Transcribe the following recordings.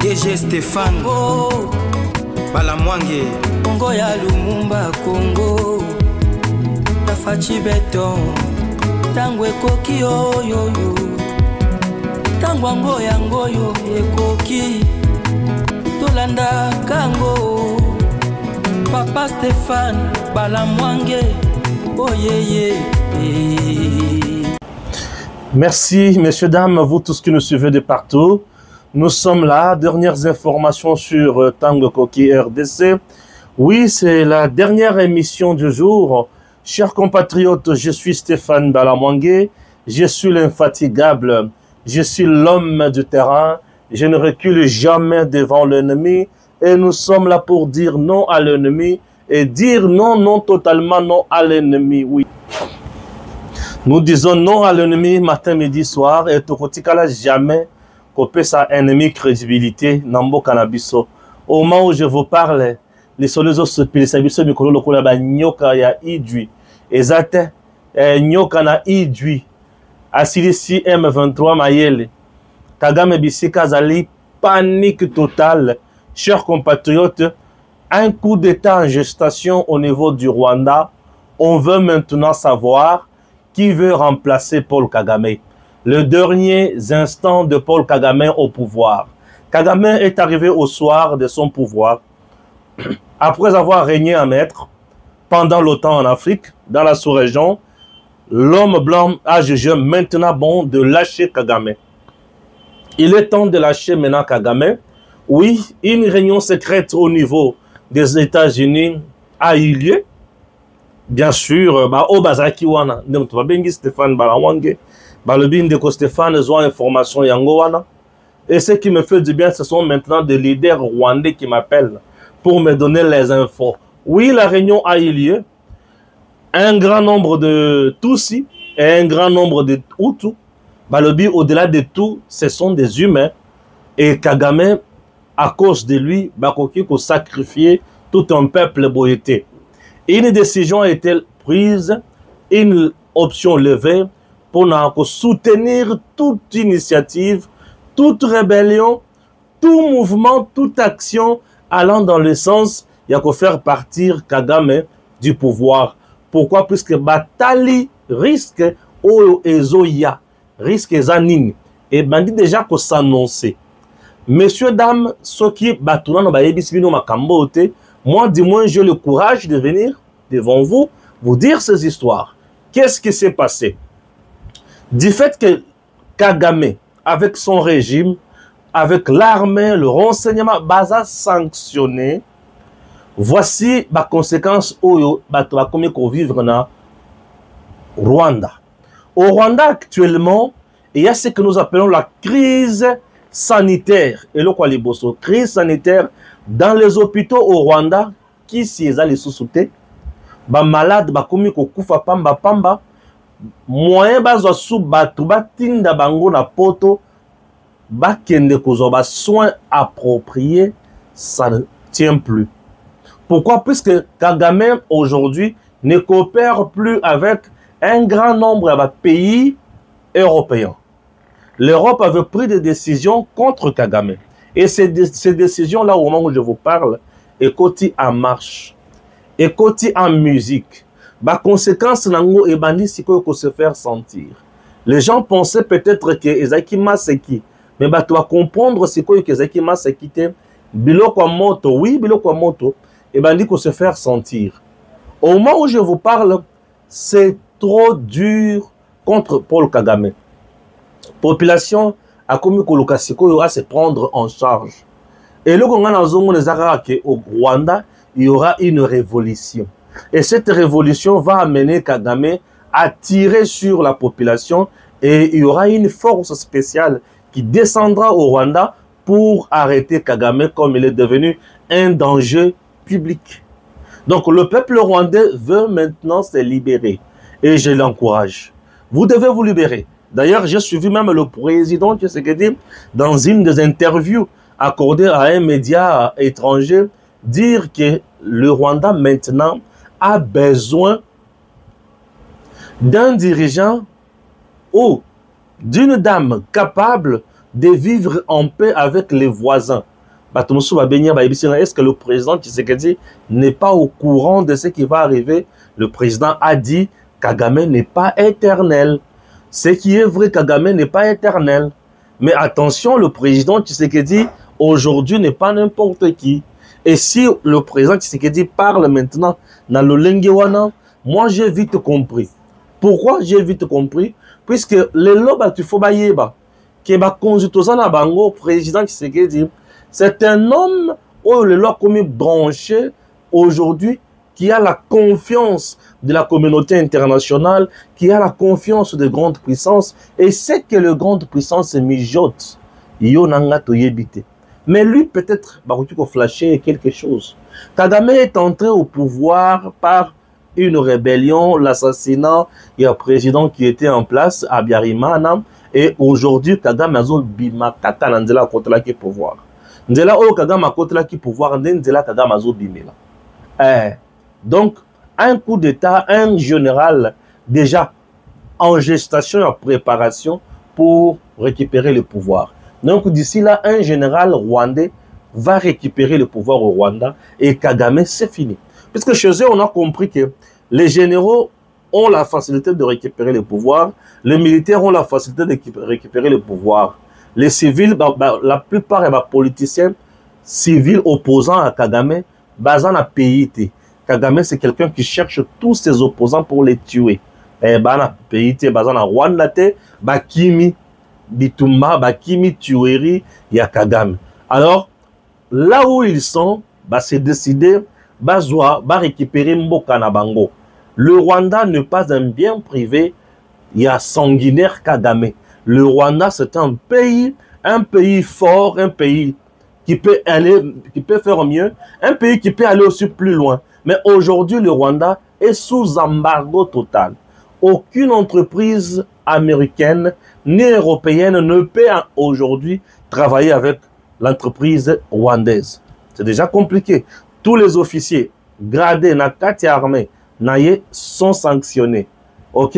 DG Stéphane Balamwange Congo ya Lumumba Congo Tafachi Beton Tango ekoki oyoyo Tango ango yango yo ekoki Tolanda kango Papa Stéphane Balamwange Oh yeah. Merci, messieurs, dames, vous tous qui nous suivez de partout. Nous sommes là, dernières informations sur Tango Koki RDC. Oui, c'est la dernière émission du jour. Chers compatriotes, je suis Stéphane Balamwange. Je suis l'infatigable. Je suis l'homme du terrain. Je ne recule jamais devant l'ennemi. Et nous sommes là pour dire non à l'ennemi. Et dire non, totalement non à l'ennemi, oui. Nous disons non à l'ennemi matin, midi, soir. Et Tokotikala jamais copé sa ennemi crédibilité, Nambo Canabiso. Au moment où je vous parle, les soleils se pilent, ça biso mikolo lokola ba nyoka ya idui. Ezate, nyoka na idui. Asilisi M23 mayele. Kagame bisika zali panique totale. Chers compatriotes, un coup d'état en gestation au niveau du Rwanda. On veut maintenant savoir qui veut remplacer Paul Kagame. Les derniers instants de Paul Kagame au pouvoir. Kagame est arrivé au soir de son pouvoir. Après avoir régné en maître pendant l'OTAN en Afrique, dans la sous-région, l'homme blanc a jugé maintenant bon de lâcher Kagame. Il est temps de lâcher maintenant Kagame. Oui, une réunion secrète au niveau des États-Unis a eu lieu. Bien sûr, au Bazaki wana, Stéphane Balamwange, le bin de Stéphane ont information yango wana. Et ce qui me fait du bien, ce sont maintenant des leaders rwandais qui m'appellent pour me donner les infos. Oui, la réunion a eu lieu. Un grand nombre de Tutsi et un grand nombre de Hutu. Au-delà de tout, ce sont des humains. Et Kagame, à cause de lui, Bakoki ko sacrifier tout un peuple boyété. Une décision a été prise, une option levée pour soutenir toute initiative, toute rébellion, tout mouvement, toute action allant dans le sens il faut faire partir Kagame du pouvoir. Pourquoi? Puisque Batali risque au Ezoya, risque Zanine. Et bandit déjà qu'on s'annoncer. Messieurs, dames, ceux qui battouna moi, du moins, j'ai le courage de venir devant vous, vous dire ces histoires. Qu'est-ce qui s'est passé? Du fait que Kagame, avec son régime, avec l'armée, le renseignement, baza sanctionné, voici la conséquence où comment qu'on vivre dans Rwanda. Au Rwanda, actuellement, il y a ce que nous appelons la crise sanitaire. Et le quoi les bosso, crise sanitaire dans les hôpitaux au Rwanda, qui s'y est allé sous-souté, ba malade ba komi ko kufa pamba, moyen bazo sous batu batinda bango na poto, ba kende kozo ba soins appropriés, ça ne tient plus. Pourquoi? Puisque Kagame aujourd'hui ne coopère plus avec un grand nombre de pays européens. L'Europe avait pris des décisions contre Kagame. Et ces décisions-là, au moment où je vous parle, écoutez en marche, écoutez en musique. Bah, conséquence, nango et bandi, c'est qu'on se faire sentir. Les gens pensaient peut-être que Ezaki Maseki, mais bah, tu vas comprendre c'est quoi que Ezaki Maseki te, biloko moto, oui, biloko moto, et bandi qu'on se faire sentir. Au moment où je vous parle, c'est trop dur contre Paul Kagame. Population a commis Kolokasiko à se prendre en charge. Et le au Rwanda, il y aura une révolution. Et cette révolution va amener Kagame à tirer sur la population et il y aura une force spéciale qui descendra au Rwanda pour arrêter Kagame comme il est devenu un danger public. Donc le peuple rwandais veut maintenant se libérer et je l'encourage. Vous devez vous libérer. D'ailleurs, j'ai suivi même le président Tshisekedi dans une des interviews accordées à un média étranger dire que le Rwanda maintenant a besoin d'un dirigeant ou d'une dame capable de vivre en paix avec les voisins. Est-ce que le président Tshisekedi n'est pas au courant de ce qui va arriver? Le président a dit Kagame n'est pas éternel. Ce qui est vrai, Kagame n'est pas éternel. Mais attention, le président Tshisekedi aujourd'hui n'est pas n'importe qui. Et si le président Tshisekedi parle maintenant dans le Lengewana, moi j'ai vite compris. Pourquoi j'ai vite compris? Puisque les lobes tu faut baïeba, qui est consultant bango président Tshisekedi, c'est un homme où le loi comme branché aujourd'hui, qui a la confiance de la communauté internationale, qui a la confiance des grandes puissances, et c'est que les grandes puissances mijotent. Mais lui, peut-être, il faut flasher quelque chose. Kagame est entré au pouvoir par une rébellion, l'assassinat, il y a un président qui était en place, Abiyarimana, et aujourd'hui, Kagame a bima kata nandela contre la qui pouvoir. Ndela o Kagame a contre la qui pouvoir, ndela Kagame a bimela. Donc, un coup d'État, un général déjà en gestation et en préparation pour récupérer le pouvoir. Donc, d'ici là, un général rwandais va récupérer le pouvoir au Rwanda et Kagame, c'est fini. Puisque chez eux, on a compris que les généraux ont la facilité de récupérer le pouvoir, les militaires ont la facilité de récupérer le pouvoir. Les civils, la plupart des politiciens civils opposants à Kagame, basant à PIT. Kagame, c'est quelqu'un qui cherche tous ses opposants pour les tuer. Bana PIT, basant à Rwanda, Bakimi, Bitumba, Bakimi, tuerie, il y a Kagame. Alors, là où ils sont, c'est décidé, récupérer Mboka na bango. Le Rwanda n'est pas un bien privé, il y a sanguinaire Kagame. Le Rwanda, c'est un pays fort, un pays qui peut faire mieux, un pays qui peut aller aussi plus loin. Mais aujourd'hui, le Rwanda est sous embargo total. Aucune entreprise américaine ni européenne ne peut aujourd'hui travailler avec l'entreprise rwandaise. C'est déjà compliqué. Tous les officiers gradés dans la carte armée sont sanctionnés. Ok?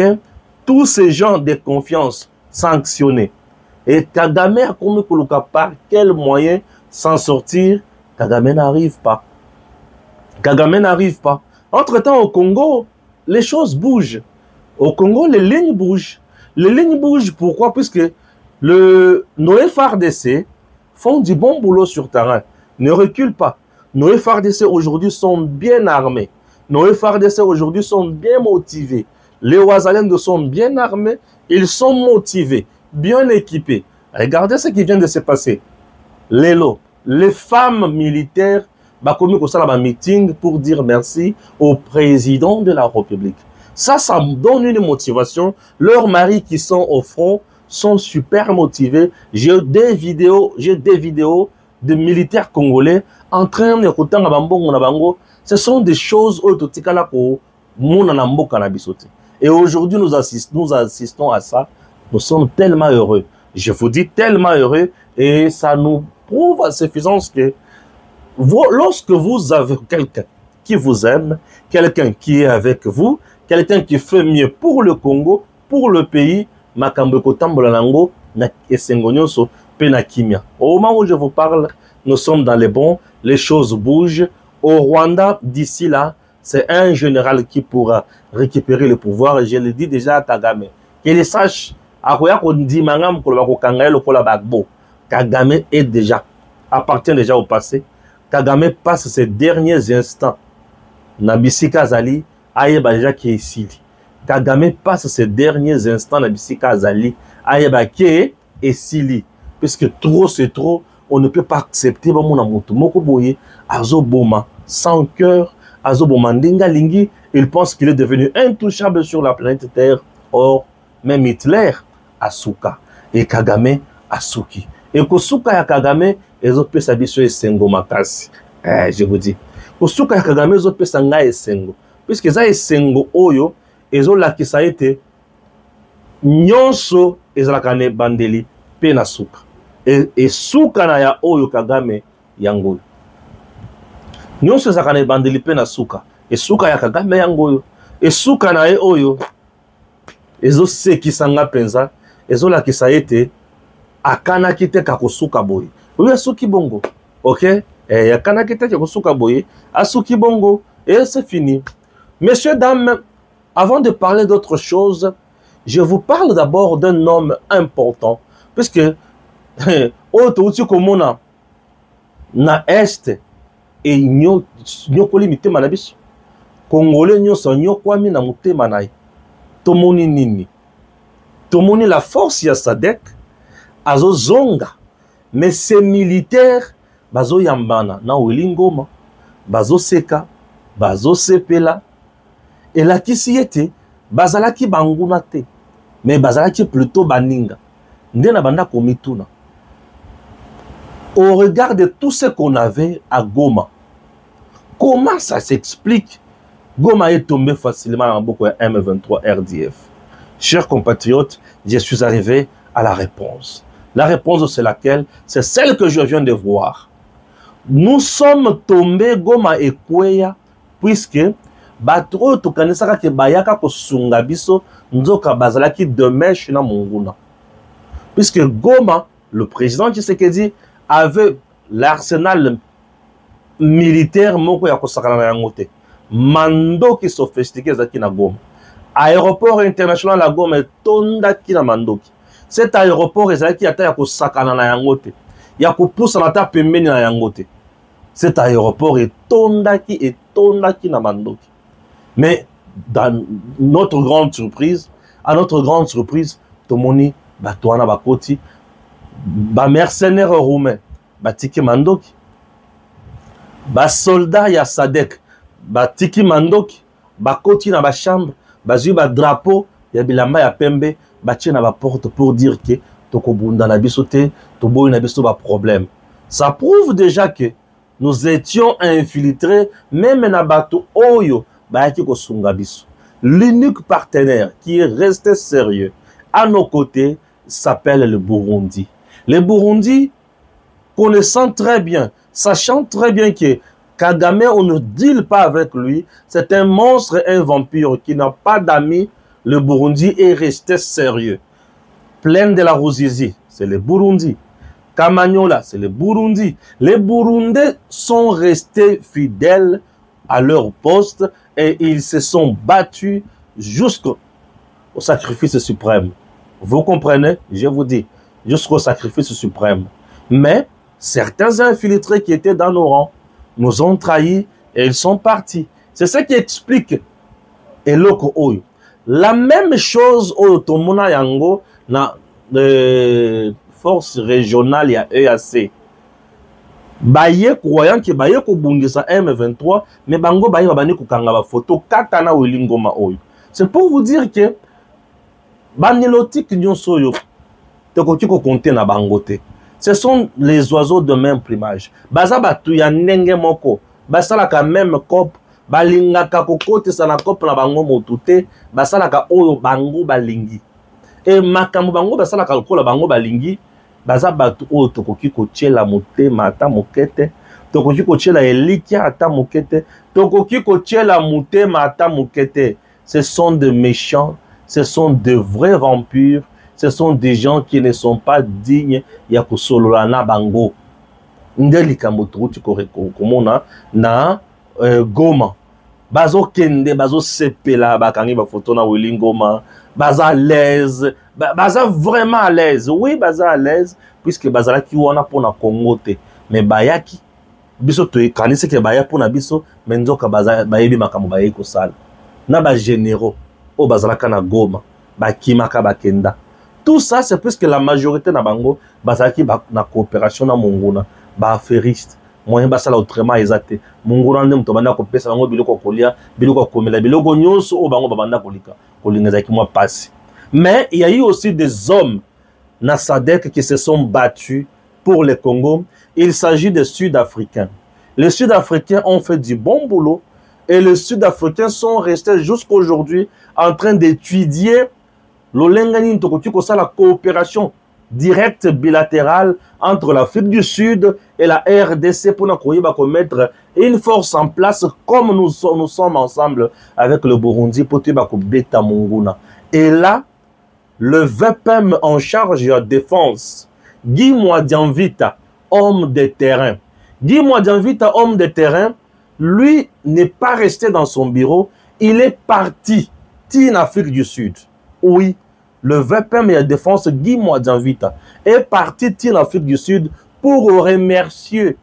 Tous ces gens de confiance sanctionnés. Et Kagame a comme par quel moyen s'en sortir? Kagame n'arrive pas. Kagame n'arrive pas. Entre-temps, au Congo, les choses bougent. Au Congo, les lignes bougent. Les lignes bougent, pourquoi? Puisque nos FARDC font du bon boulot sur terrain. Ne reculent pas. Nos FARDC aujourd'hui sont bien armés. Nos FARDC aujourd'hui sont bien motivés. Les Ouazalènes sont bien armés. Ils sont motivés, bien équipés. Regardez ce qui vient de se passer. Les femmes militaires commis un meeting pour dire merci au président de la République. Ça me donne une motivation. Leurs maris qui sont au front sont super motivés. J'ai des vidéos de militaires congolais en train d'écouter Bango. Ce sont des choses et aujourd'hui, nous assistons à ça. Nous sommes tellement heureux. Je vous dis tellement heureux et ça nous prouve à suffisance que lorsque vous avez quelqu'un qui vous aime, quelqu'un qui est avec vous, quelqu'un qui fait mieux pour le Congo, pour le pays, au moment où je vous parle, nous sommes dans les bons, les choses bougent. Au Rwanda, d'ici là, c'est un général qui pourra récupérer le pouvoir. Et je le dis déjà à Kagame. Qu'il sache, Kagame est déjà, appartient déjà au passé. Kagame passe ses derniers instants. Nabisika Zali, Ayeba déjà qui est ici. Kagame passe ses derniers instants. Nabisika Zali, Ayeba qui est ici. Puisque trop c'est trop, on ne peut pas accepter. Sans cœur, il pense qu'il est devenu intouchable sur la planète Terre. Or, même Hitler a Souka et Kagame a Souki. Et Kosuka ya Kagame, ils ont pu s'habiller et Sengo Makasi. Je vous dis. Kosuka ya Kagame, ils ont pu s'anga et Sengo. Puisque ça est Sengo Oyo, ils ont la qui ça a été Nyonso, ils ont la kane bandeli, pena Souka. Et Souka na ya Oyo Kagame yango. Nyonso za kane bandeli pena Souka. Et Souka ya Kagame yango. Et Souka na ya Oyo. Ils ont ce qui s'anga penza. Ils ont la qui ça a été. Akana kite kakosuka boy. Oui, Suki Bongo. Ok? Et il y a Kanaketa qui a boye, Asuki Bongo, et c'est fini. Messieurs, dames, avant de parler d'autre chose, je vous parle d'abord d'un homme important, puisque Oto Komona na Est et Nyokoli Mitema Nabiso, Congolais Nyoso Nyokwami na Mutema Nai, Tomoni Nini, Tomoni la force ya Sadek, Azo Zonga, mais ces militaires, Bazo Yambana, na Wilingoma, Bazo Seka, Bazo Sepela, et là qui s'y était, Bazalaki Banguna te, mais Bazalaki plutôt Baninga, Ndena Banda Komituna. Au regard de tout ce qu'on avait à Goma, comment ça s'explique? Goma est tombé facilement en beaucoup M23 RDF. Chers compatriotes, je suis arrivé à la réponse. La réponse, c'est laquelle? C'est celle que je viens de voir. Nous sommes tombés Goma et Kweya, puisque Batro Tukanisaka ke Bayaka ko Sungabiso, Nzoka Bazalaki Demesh na Munguna. Puisque Goma, le président Tshisekedi, avait l'arsenal militaire moko ya kosakana na yangote. Mando qui sophistiqué zaki na Goma. Aéroport international la Goma est tonda ki na mandoki. Cet aéroport ezaki ata ya kosakana na yangote. Ya kopusa na ta pembeni na yangote. Cet aéroport est tonda ki na mandoki. Mais dans notre grande surprise, à notre grande surprise, Tomoni Batouana Bakoti, ba mercenaires roumains, ba tiki mandoki, ba soldats ya Sadek, ba tiki mandoki, ba koti na ba chambre, ba zui ba drapeau ya bilamba ya pembe, ba tie na ba porte pour dire que toko bunda na biso te, to boy na biso ba problème. Ça prouve déjà que nous étions infiltrés même na bato oyo ba ki ko sunga biso. L'unique partenaire qui est resté sérieux à nos côtés s'appelle le Burundi. Les Burundi, connaissant très bien, sachant très bien que Kagame, on ne deal pas avec lui, c'est un monstre et un vampire qui n'a pas d'amis, le Burundi est resté sérieux. Plein de la Ruzizi, c'est le Burundi. Kamanyola, c'est le Burundi. Les Burundais sont restés fidèles à leur poste et ils se sont battus jusqu'au sacrifice suprême. Vous comprenez? Je vous dis. Jusqu'au sacrifice suprême. Mais certains infiltrés qui étaient dans nos rangs nous ont trahis et ils sont partis. C'est ce qui explique Eloko Oyo. La même chose au Tomona Yango na force régionale ya EAC. Baye croyant que baye ko bungisa M23 mais bango baye babani ko kanga ba photo katana Wilingoma Oyo. C'est pour vous dire que banilotique nyonso yo ce sont les oiseaux de même plumage. Baza batu ya ndenge moko. Basalaka même cop. Balingaka kokote sana cop na bango motute. Basalaka oyo bango balingi. Et makambo bango basalaka lokola bango balingi. Baza batu oyo tokoki kotiela motema ata mokete. Tokoki kotiela elikia ata mokete. Tokoki kotiela motema ata mokete. Ce sont des méchants. Ce sont de vrais vampires. Ce sont des gens qui ne sont pas dignes ya kusololana bango. Ndeli kamboturuti komona na Goma. Bazo kende, bazo sepela, bakangi ba photo na Wilingoma. Baza à l'aise. Baza vraiment à l'aise. Oui, baza à l'aise. Puisque bazala ki wana pona Congo te. Mais bayaki. Biso to kanise ke baya pona biso. Menzoka baza bayebi makambo baye ko sala. Na ba généraux. O bazala kana Goma. Bakimaka bakenda. Tout ça, c'est puisque la majorité na bango, bazaki na coopération na monguna, ba affairiste, moyen basala autrement ezate. Monguna ndem to banda ko pesa bango biloko kolia, biloko komela, biloko nyonso o bango babanda kolika, kolingezaki moi passe. Mais il y a eu aussi des hommes na Sadek qui se sont battus pour le Congo. Il s'agit des Sud-Africains. Les Sud-Africains ont fait du bon boulot et les Sud-Africains sont restés jusqu'aujourd'hui en train d'étudier la coopération directe bilatérale entre l'Afrique du Sud et la RDC pour mettre une force en place comme nous sommes ensemble avec le Burundi pour beta Munguna. Et là, le VPM en charge de la défense, Guy Mwadianvita, homme de terrain, Guy Mwadjanvita, homme de terrain, lui n'est pas resté dans son bureau, il est parti en Afrique du Sud. Oui, le VPM et la défense Guy Mwadjanvita est parti en Afrique du Sud pour remercier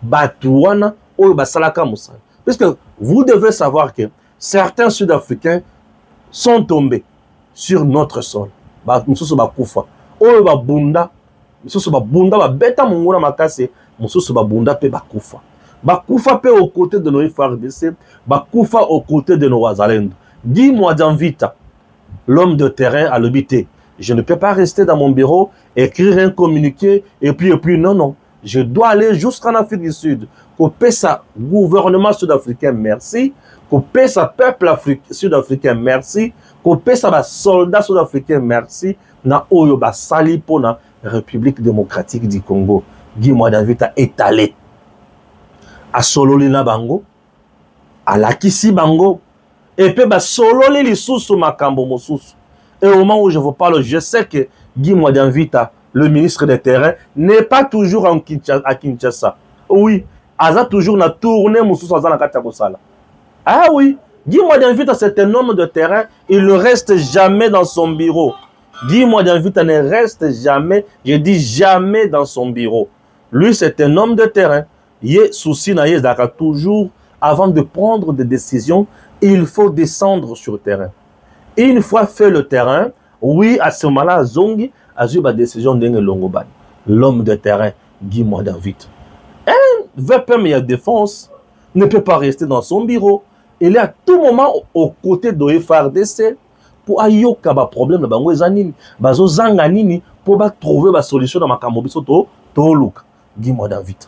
Batouana ou Basalaka Moussa. Parce que vous devez savoir que certains Sud-Africains sont tombés sur notre sol. Moussous Bakoufa. Ou Babunda. Moussous Babunda, Babeta Munguna Makase. Moussous Babunda pe Bakoufa. Bakoufa pe aux côtés de nos FARDC. Bakoufa aux côtés de nos Wazalendo. Guy Mwadjanvita, l'homme de terrain, a l'habité. Je ne peux pas rester dans mon bureau, écrire un communiqué, et puis, non, non. Je dois aller jusqu'en Afrique du Sud. Couper sa gouvernement sud-africain, merci. Couper sa peuple sud-africain, merci. Couper sa soldat sud-africain, merci. Na oyo ba sali pour la République démocratique du Congo. Guy Mwadjanvita est allé à Sololina Bango, à Lakisi Bango, et puis ba Sololi li sous makambo mosusu. Et au moment où je vous parle, je sais que Guy Mwadjanvita, le ministre des Terrains, n'est pas toujours à Kinshasa. Oui, Aza toujours na tourné mosusu Aza na Katiakosala. Ah oui, Guy Mwadjanvita, c'est un homme de terrain, il ne reste jamais dans son bureau. Guy Mwadjanvita ne reste jamais, je dis jamais dans son bureau. Lui, c'est un homme de terrain. Il souci na yezaka toujours, avant de prendre des décisions, il faut descendre sur le terrain. Une fois fait le terrain, oui, à ce moment-là, Zongi a eu la décision d'Enge Longoban. L'homme de terrain, Guy Mwadjanvita. Un VPM et la défense ne peut pas rester dans son bureau. Il est à tout moment aux côtés de FARDC pour ayoka ba problème ba ngwezanini bazo zanganini pour ba trouver ba solution dans makambo biso to look Guy Mwadjanvita.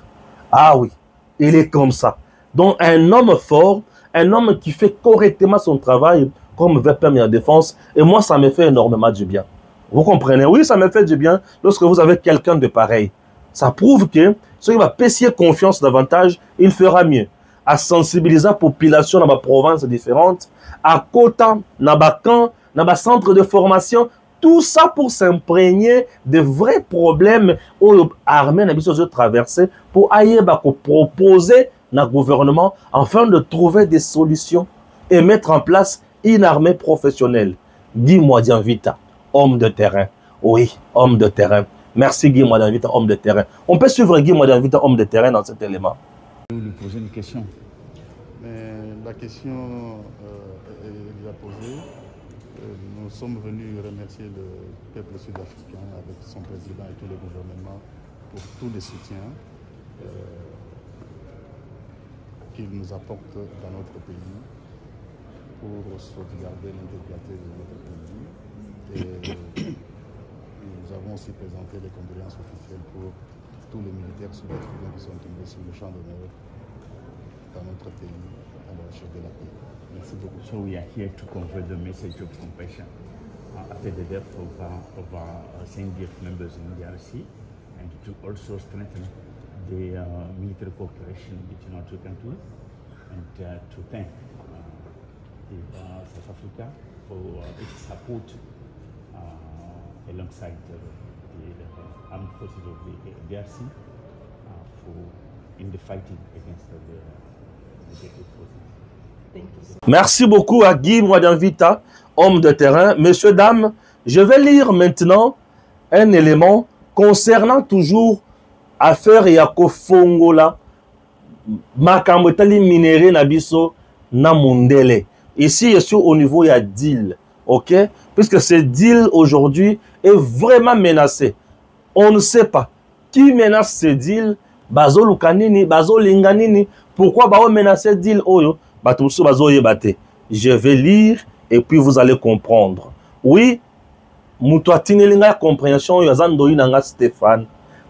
Ah oui, il est comme ça. Donc un homme fort, un homme qui fait correctement son travail comme VPM et la défense, et moi ça me fait énormément du bien. Vous comprenez? Oui, ça me fait du bien lorsque vous avez quelqu'un de pareil. Ça prouve que celui qui va payer confiance davantage, il fera mieux. À sensibiliser la population dans ma province différentes, à Kota, dans ma camp, dans ma centre de formation, tout ça pour s'imprégner de vrais problèmes où l'armée n'a pas traversé pour aller proposer dans le gouvernement afin de trouver des solutions et mettre en place une armée professionnelle. Guy Mwadjanvita, homme de terrain. Oui, homme de terrain. Merci Guy Mwadjanvita, homme de terrain. On peut suivre Guy Mwadjanvita, homme de terrain dans cet élément. Je vais lui poser une question. Mais la question est déjà posée. Nous sommes venus remercier le peuple sud-africain avec son président et tout le gouvernement pour tous les soutiens qu'il nous apporte dans notre pays pour sauvegarder l'intégrité de notre pays. Et nous avons aussi présenté les condoléances officielles pour tous les militaires sud-africains qui sont tombés sur le champ d'honneur dans notre pays à la recherche de la paix. Merci beaucoup. So we are here to convey the message of compassion after the death of CNDF members in DRC, and to also strengthen the military cooperation between our two countries, and to thank South Africa for its support alongside the armed forces of the DRC in the fighting against the forces. Merci beaucoup à Guy Mwadjanvita, homme de terrain. Messieurs, dames, je vais lire maintenant un élément concernant toujours affaire Yako Fongola, Makambotali minéré Nabiso Namundele. Ici, je suis au niveau, il y a deal, ok? Puisque ce deal aujourd'hui est vraiment menacé. On ne sait pas qui menace ce deal. Bazo Lukanini, Bazo Linganini. Pourquoi Bao menace ce deal? Oyo. Je vais lire et puis vous allez comprendre. Oui, Moutouatinelinga compréhension, Yazandoinanga Stéphane,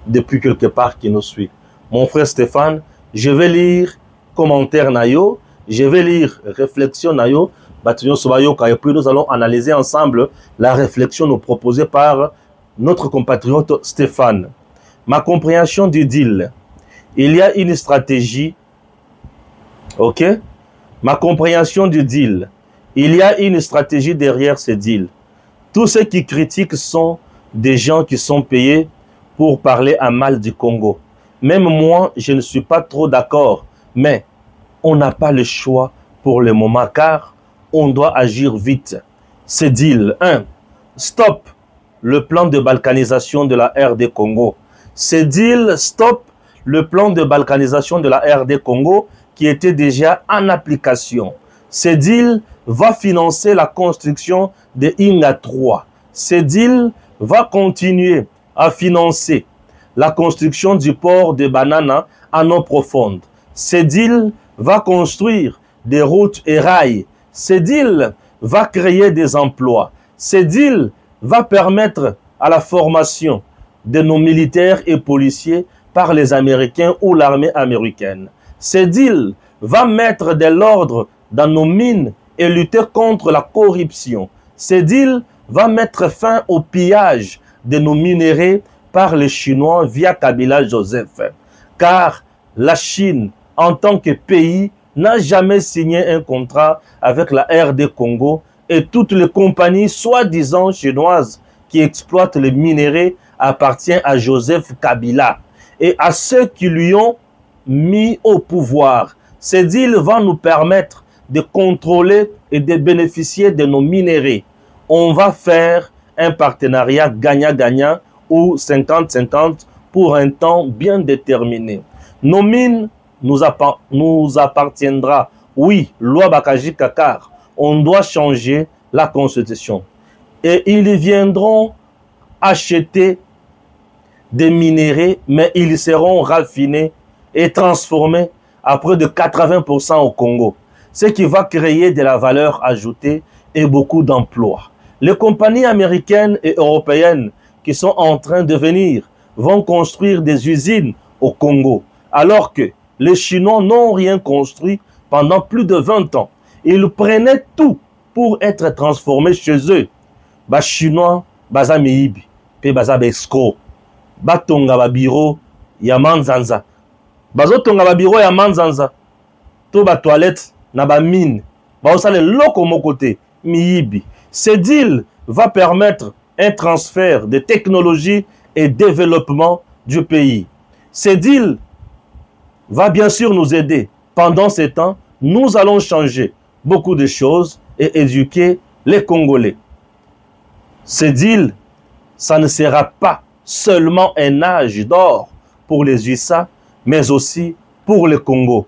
depuis quelque part qui nous suit. Mon frère Stéphane, je vais lire commentaire Nayo, je vais lire réflexion Nayo, et puis nous allons analyser ensemble la réflexion nous proposée par notre compatriote Stéphane. Ma compréhension du deal. Il y a une stratégie, ok? Ma compréhension du deal. Il y a une stratégie derrière ce deal. Tous ceux qui critiquent sont des gens qui sont payés pour parler à mal du Congo. Même moi, je ne suis pas trop d'accord. Mais on n'a pas le choix pour le moment car on doit agir vite. C'est deal. 1. Stop le plan de balkanisation de la RD Congo. C'est deal. Stop le plan de balkanisation de la RD Congo qui était déjà en application. C'est deal va financer la construction de Inga 3. C'est deal va continuer à financer la construction du port de Banana en eau profonde. C'est deal va construire des routes et rails. C'est deal va créer des emplois. C'est deal va permettre à la formation de nos militaires et policiers par les Américains ou l'armée américaine. C'est deal va mettre de l'ordre dans nos mines et lutter contre la corruption. C'est deal va mettre fin au pillage de nos minéraux par les Chinois via Kabila Joseph. Car la Chine, en tant que pays, n'a jamais signé un contrat avec la RD Congo et toutes les compagnies soi-disant chinoises qui exploitent les minéraux appartiennent à Joseph Kabila et à ceux qui lui ont mis au pouvoir. Ces deals vont nous permettre de contrôler et de bénéficier de nos minéraux. On va faire un partenariat gagnant-gagnant ou 50-50 pour un temps bien déterminé. Nos mines nous appartiendra. Oui, loi Bakaji Kakar, on doit changer la constitution. Et ils viendront acheter des minéraux, mais ils seront raffinés et transformés à près de 80% au Congo. Ce qui va créer de la valeur ajoutée et beaucoup d'emplois. Les compagnies américaines et européennes qui sont en train de venir vont construire des usines au Congo, alors que les Chinois n'ont rien construit pendant plus de 20 ans. Ils prenaient tout pour être transformés chez eux. Ba Chinois, baza miibi, pe baza escroc. Ba tonga ba bureau ya manzanza. Bazo tonga ba bureau ya manzanza. To ba toilette na ba mine. Ba osale loko mo côté miibi. Ce deal va permettre un transfert de technologie et développement du pays. Ce deal va bien sûr nous aider. Pendant ce temps, nous allons changer beaucoup de choses et éduquer les Congolais. Ce deal, ça ne sera pas seulement un âge d'or pour les USA, mais aussi pour le Congo.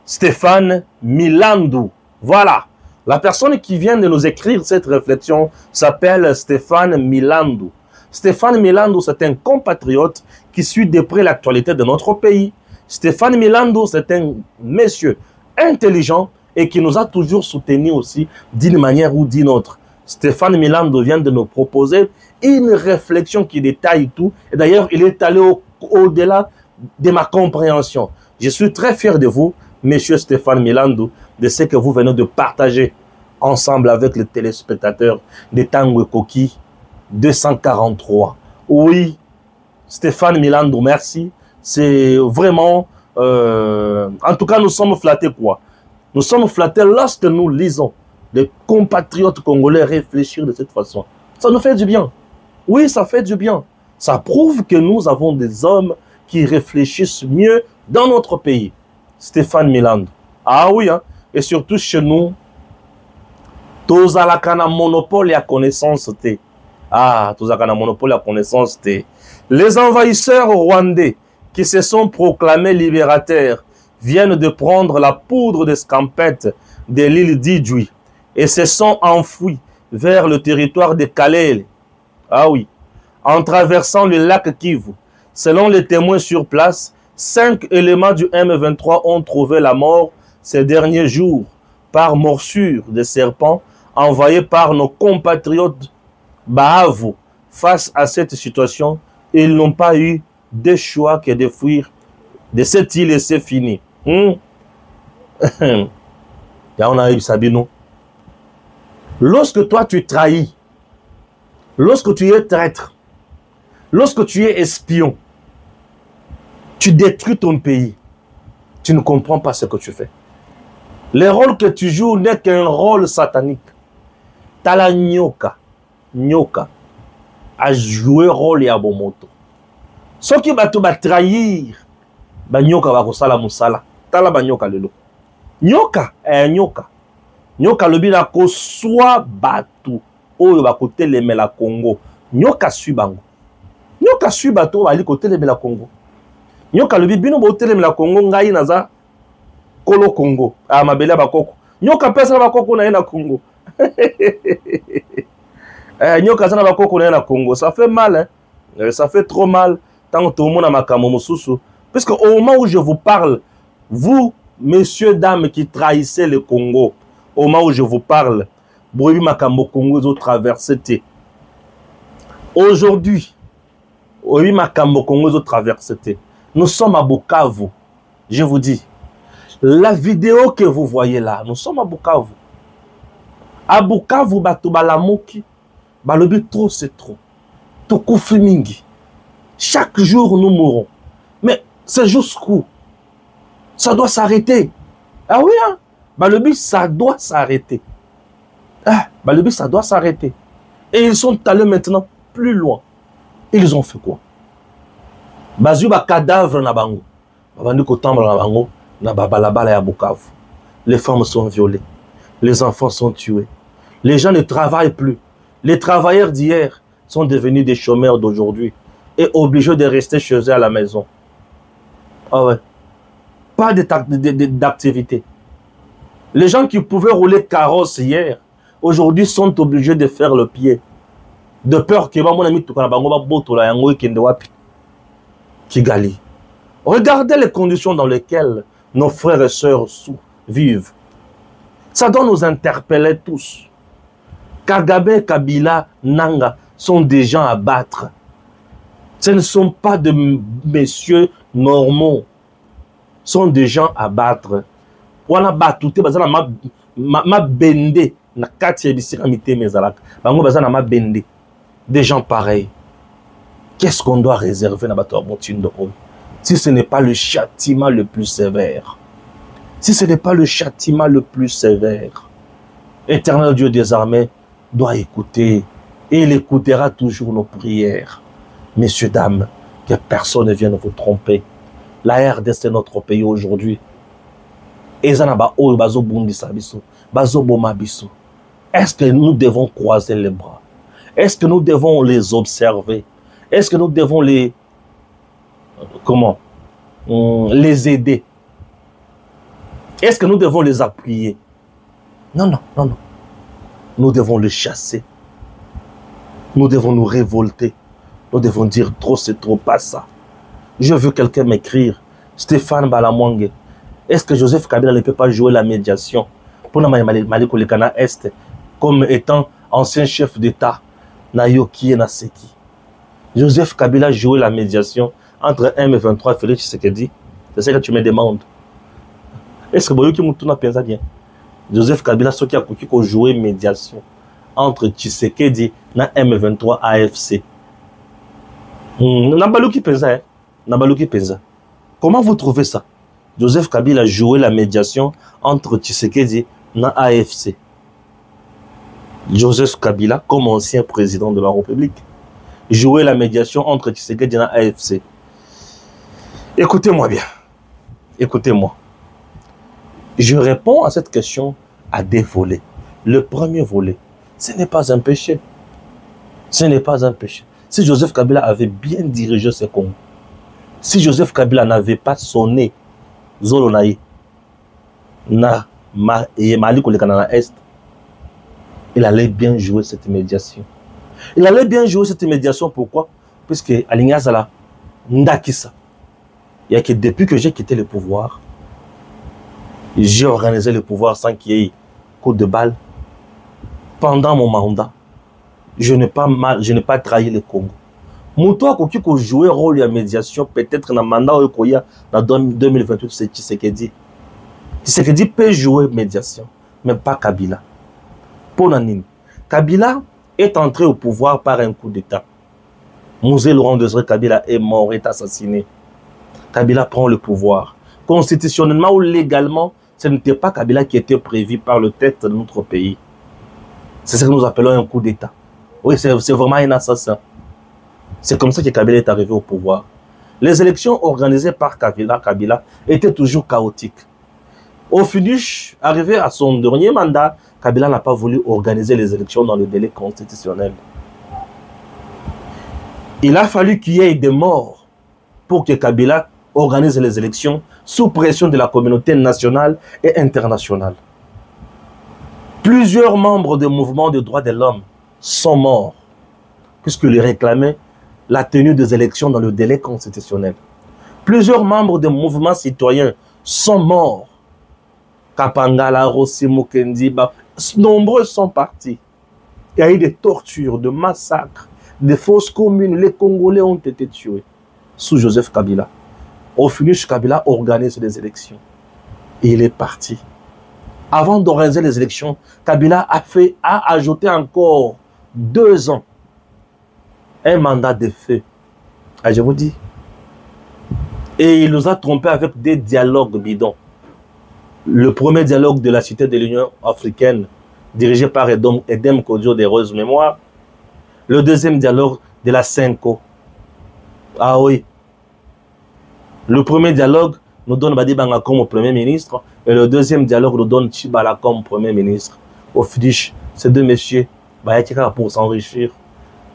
Stéphane Milandou, voilà. La personne qui vient de nous écrire cette réflexion s'appelle Stéphane Milandou. Stéphane Milandou, c'est un compatriote qui suit de près l'actualité de notre pays. Stéphane Milandou, c'est un monsieur intelligent et qui nous a toujours soutenus aussi d'une manière ou d'une autre. Stéphane Milandou vient de nous proposer une réflexion qui détaille tout. Et d'ailleurs, il est allé au-delà de ma compréhension. Je suis très fier de vous, monsieur Stéphane Milandou, de ce que vous venez de partager ensemble avec les téléspectateurs de Tango Koki 243. Oui, Stéphane Milandou, merci. C'est vraiment... en tout cas, nous sommes flattés, quoi. Nous sommes flattés lorsque nous lisons les compatriotes congolais réfléchir de cette façon. Ça nous fait du bien. Oui, ça fait du bien. Ça prouve que nous avons des hommes qui réfléchissent mieux dans notre pays. Stéphane Milandou. Ah oui, hein. Et surtout chez nous, tous à la monopole à connaissance. Ah, tous à la monopole à connaissance. Les envahisseurs rwandais qui se sont proclamés libérateurs viennent de prendre la poudre de scampette de l'île d'Idjoui et se sont enfouis vers le territoire de Kalele. Ah oui, en traversant le lac Kivu. Selon les témoins sur place, 5 éléments du M23 ont trouvé la mort ces derniers jours par morsure de serpents envoyés par nos compatriotes Bahavu. Face à cette situation, ils n'ont pas eu de choix que de fuir de cette île et c'est fini. On a eu Sabino. Lorsque toi tu trahis, lorsque tu es traître, lorsque tu es espion, tu détruis ton pays, tu ne comprends pas ce que tu fais. Le rôle que tu joues n'est qu'un rôle satanique. Tala nyoka, a joué rôle ya bomoto. Ce qui va te trahir banyoka bakosala musala tala banyoka lelo nyoka nyoka nyoka lobi na koswa batu oyo bakotelemela Congo nyoka sui bango nyoka sui batu bali kotelemela Congo nyoka lobi bino botelemela Congo ngai naza kolo Congo mabele bakoko nyoka pesa bakoko na ye na Congo nyoka sana bakoko na ye na Congo ça fait mal hein? Ça fait trop mal tant tout le monde a makambo mosusu parce que au moment où je vous parle vous messieurs dames qui trahissez le Congo au moment où je vous parle boyebi makambo Congo zo traversé aujourd'hui boyebi makambo Congo zo traversé nous sommes à Bukavu je vous dis la vidéo que vous voyez là nous sommes à Bukavu bato balamuki balobi trop c'est trop tokufi mingi chaque jour nous mourons mais c'est jusqu'où ça doit s'arrêter ah oui hein balobi ça doit s'arrêter balobi ça doit s'arrêter et ils sont allés maintenant plus loin ils ont fait quoi bazui ba cadavre na bango babandi kotambala na bango na babalabala ya Bukavu les femmes sont violées les enfants sont tués les gens ne travaillent plus les travailleurs d'hier sont devenus des chômeurs d'aujourd'hui et obligés de rester chez eux à la maison. Ah ouais. Pas d'activité. Les gens qui pouvaient rouler carrosse hier, aujourd'hui sont obligés de faire le pied. De peur que mon ami Kigali. Regardez les conditions dans lesquelles nos frères et sœurs vivent. Ça doit nous interpeller tous. Kagame, Kabila, Nanga sont des gens à battre. Ce ne sont pas de messieurs normaux. Ce sont des gens à battre. Wana batute bazana ma bende na kati bisirami mezalaka. Bango bazana ma bende. Des gens pareils. Qu'est-ce qu'on doit réserver na bato botindo si ce n'est pas le châtiment le plus sévère? Si ce n'est pas le châtiment le plus sévère, Éternel Dieu des armées doit écouter et il écoutera toujours nos prières. Messieurs, dames, que personne ne vienne vous tromper. La RDC, c'est notre pays aujourd'hui. Est-ce que nous devons croiser les bras? Est-ce que nous devons les observer? Est-ce que nous devons les... Comment? Les aider? Est-ce que nous devons les appuyer? Non, non, non, non. Nous devons les chasser. Nous devons nous révolter. Nous devons dire trop, c'est trop, pas ça. Je veux quelqu'un m'écrire. Stéphane Balamwange. Est-ce que Joseph Kabila ne peut pas jouer la médiation pour Mali Kolekana Est comme étant ancien chef d'État Nayoki et Naseki? Joseph Kabila jouait la médiation entre M23 et Félix Tshisekedi. C'est ce que tu me demandes. Est-ce que Boyoki Moutouna pense bien? Joseph Kabila, ce qui a joué médiation entre Tshisekedi et M23 AFC. Nabaluki Penza, hein? Nabaluki Penza. Comment vous trouvez ça? Joseph Kabila a joué la médiation entre Tshisekedi et AFC. Joseph Kabila, comme ancien président de la République, jouait la médiation entre Tshisekedi et AFC. Écoutez-moi bien. Écoutez-moi. Je réponds à cette question à des volets. Le premier volet, ce n'est pas un péché. Ce n'est pas un péché. Si Joseph Kabila avait bien dirigé ce Congo, si Joseph Kabila n'avait pas sonné Zolonaï, Mali Kolekana Est, il allait bien jouer cette médiation. Il allait bien jouer cette médiation, pourquoi? Parce que Alignazala, Ndakisa, il y a que depuis que j'ai quitté le pouvoir, j'ai organisé le pouvoir sans qu'il y ait coup de balle. Pendant mon mandat, je n'ai pas trahi le Congo. Moutou a joué un rôle de médiation, peut-être dans le mandat en 2028, c'est Tshisekedi. Tshisekedi peut jouer médiation, mais pas Kabila. Pour Nanine, Kabila est entré au pouvoir par un coup d'État. Mouzé Laurent Désiré Kabila est mort, est assassiné. Kabila prend le pouvoir. Constitutionnellement ou légalement, ce n'était pas Kabila qui était prévu par le tête de notre pays. C'est ce que nous appelons un coup d'État. Oui, c'est vraiment un assassin. C'est comme ça que Kabila est arrivé au pouvoir. Les élections organisées par Kabila étaient toujours chaotiques. Au finish, arrivé à son dernier mandat, Kabila n'a pas voulu organiser les élections dans le délai constitutionnel. Il a fallu qu'il y ait des morts pour que Kabila organise les élections sous pression de la communauté nationale et internationale. Plusieurs membres des mouvements de droits de l'homme sont morts puisqu'ils réclamaient la tenue des élections dans le délai constitutionnel. Plusieurs membres des mouvements citoyens sont morts. Kapangala, Rossi, Mukendi, nombreux sont partis. Il y a eu des tortures, des massacres, des fausses communes. Les Congolais ont été tués sous Joseph Kabila. Au finish, Kabila organise les élections. Et il est parti. Avant d'organiser les élections, Kabila a ajouté encore 2 ans. Un mandat de feu. Ah, je vous dis. Et il nous a trompés avec des dialogues bidons. Le premier dialogue de la Cité de l'Union africaine, dirigé par Edem Kodjo d'Heureuse Mémoire. Le deuxième dialogue de la Senko. Ah oui. Le premier dialogue nous donne Badi Banga comme Premier ministre. Et le deuxième dialogue nous donne Tchibala comme Premier ministre. Au finish, ces deux messieurs, pour s'enrichir.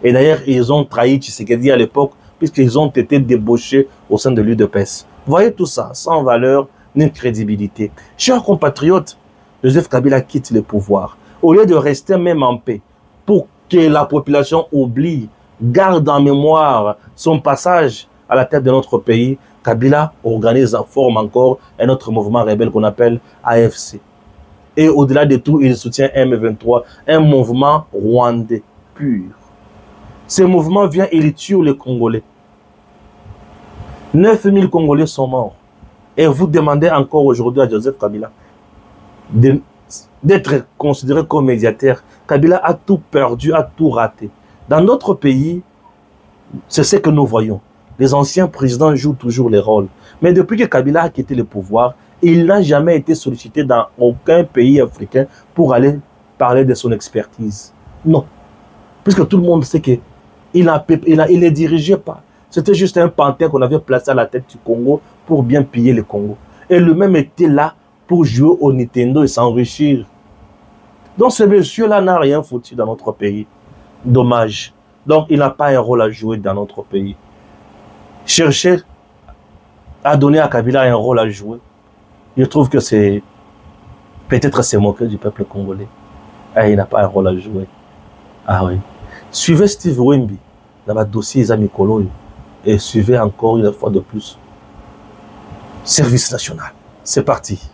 Et d'ailleurs, ils ont trahi Tshisekedi à l'époque, puisqu'ils ont été débauchés au sein de l'UDPS. Vous voyez tout ça, sans valeur ni crédibilité. Chers compatriotes, Joseph Kabila quitte le pouvoir. Au lieu de rester même en paix, pour que la population oublie, garde en mémoire son passage à la tête de notre pays, Kabila organise en forme encore un autre mouvement rebelle qu'on appelle AFC. Et au-delà de tout, il soutient M23, un mouvement rwandais pur. Ce mouvement vient, il tue les Congolais. 9000 Congolais sont morts. Et vous demandez encore aujourd'hui à Joseph Kabila d'être considéré comme médiateur. Kabila a tout perdu, a tout raté. Dans notre pays, c'est ce que nous voyons. Les anciens présidents jouent toujours les rôles. Mais depuis que Kabila a quitté le pouvoir, il n'a jamais été sollicité dans aucun pays africain pour aller parler de son expertise. Non. Puisque tout le monde sait qu'il ne dirigeait pas. C'était juste un pantin qu'on avait placé à la tête du Congo pour bien piller le Congo. Et lui-même était là pour jouer au Nintendo et s'enrichir. Donc ce monsieur-là n'a rien foutu dans notre pays. Dommage. Donc il n'a pas un rôle à jouer dans notre pays. Chercher à donner à Kabila un rôle à jouer, je trouve que c'est peut-être se moquer du peuple congolais. Ah, il n'a pas un rôle à jouer. Ah oui. Suivez Steve Wemby dans le dossier Zami Kolo et suivez encore une fois de plus Service National. C'est parti.